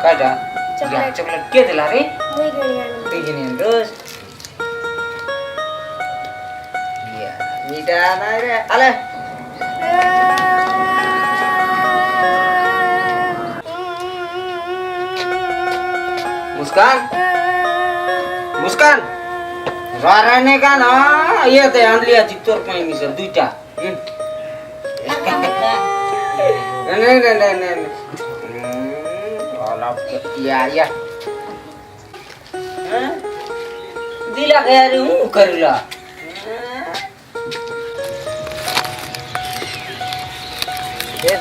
काटा chocolate chocolate के दिला रे नहीं begini terus iya मीठा ना रे ale मुस्कान मुस्कान राराने का ना ये ते आणली आजी तोर पाई मिसल दुईटा नहीं all ya ya दिला गया रे हूँ करला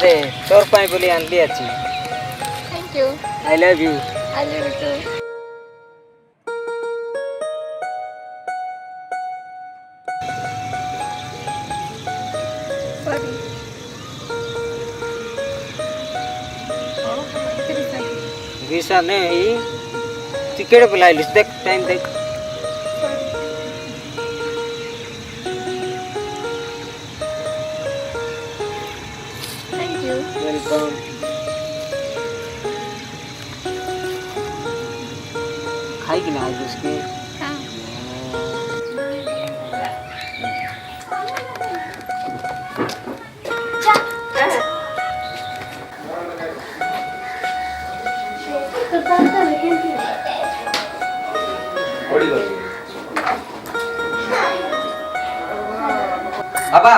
दे तोर पाई बोली आणली आजी thank you I love you I love you too sorry visa नहीं टिकट बुलाई लिस देख टाइम देख थैंक यू वेलकम खाई कि ना आज उसके हाँ अबा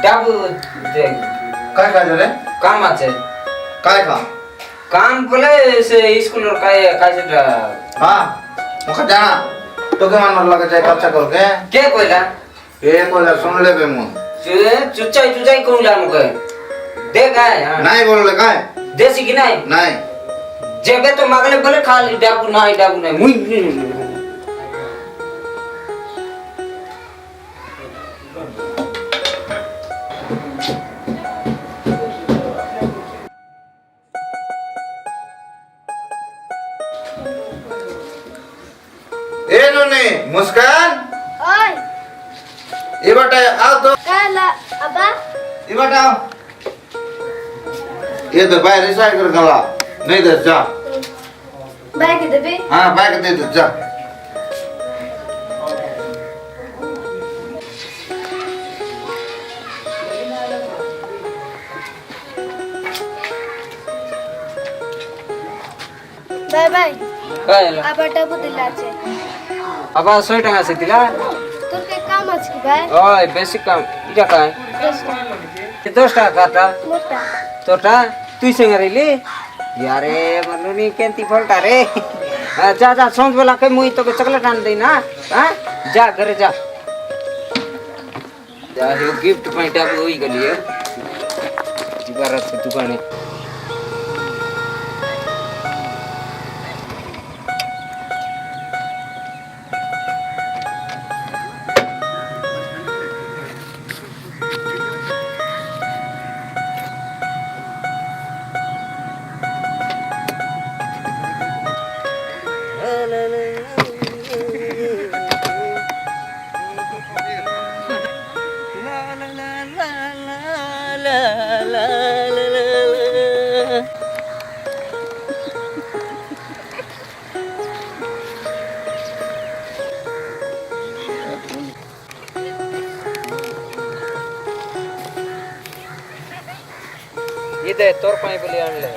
डाबू दे काय काय रे काम আছে काय काम काम बोले से स्कूल और काय से हाँ मुखा जाना तो के मन लगा जाए कच्चा करके के कोइला ए कोला सुन ले बे मु चुचाई चुचाई कोइला मुके दे काय नहीं बोल ले काय देसी की नहीं नहीं जेबे तो मगले बोले खाली डाबू नहीं मुई ए नोने मुस्कान ओए ये बेटा आओ तो काला अबा ये बेटा आओ ये तो बाहर रिसाइड कर गला नहीं दे जा बैग दे बे हाँ बैग दे दे जा बाय बाय कायला अबा टाबू दिलाचे अबा 100 টাকা से दिला তোর কে কাম আছে কি ভাই ओय बेसिक काम इटा काय 10 টাকা काटा মোটা तोटा तुई संग रहिली यारे मनुनी केंती फलटा रे जा जा सोच बोला के मुई तो चॉकलेट आन देना हां जा घरे जा जा हे गिफ्ट पाइटा होई गलिए जिबारा से दुकाने ये दे तोर पाई बोली आणले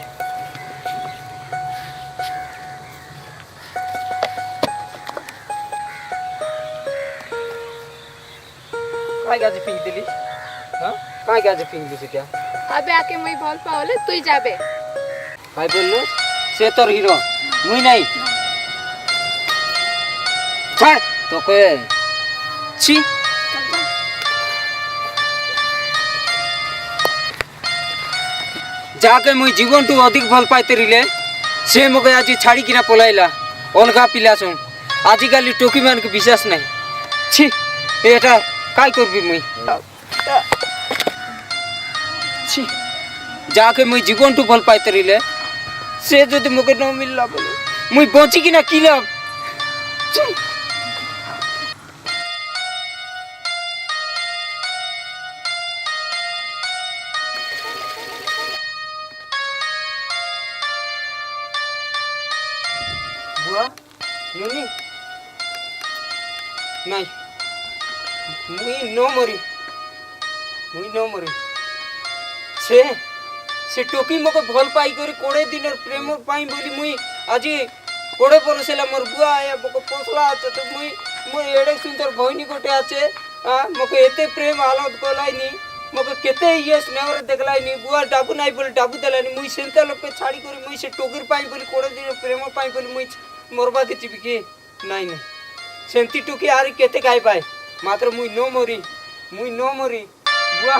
काय गाजी पिंक दिली हां काय गाजी पिंक दिली क्या अबे आके মই ভাল পাওলে তুই যাবে काय बोललो से तोर हीरो मुई नहीं छाड़ तो के छी जाके मुई जीवन टू अधिक भल पाइते रिले से मगे आज छाड़ी किना पलाइला अलगा पिला सुन आजिकाली टोकी मान के विश्वास नहीं छी एटा काय करबी मुई छी जाके मुई जीवन टू भल पाइते रिले से जदि मगे न मिलला बोले मुई बची किना किला নুনি নাই মুই ন মরি সে সে টুকি মকে ভাল পাই করে 20 দিনের প্রেম পাই বলি মুই আজি 20 বরসেলা মোর বুয়া আয়া মকে পছলা আছে তো মুই এড়ে সুন্দর ভইনি গোটে আছে মকে এতে প্রেম আলাদ কলাইনি মকে কেতে ইয়েস নেওয়ার দেখলাইনি বুয়া ডাবু নাই বলে ডাবু দেলানি মুই সেন্তা লোককে ছাড়ি করে মুই সে টুকির পাই বলি 20 দিনের প্রেম পাই বলি মুই মরবা দিছিবি কি নাই নাই সেন্তি টুকি আরি কেতে গাই পায় মাত্র মুই ন মরি বুয়া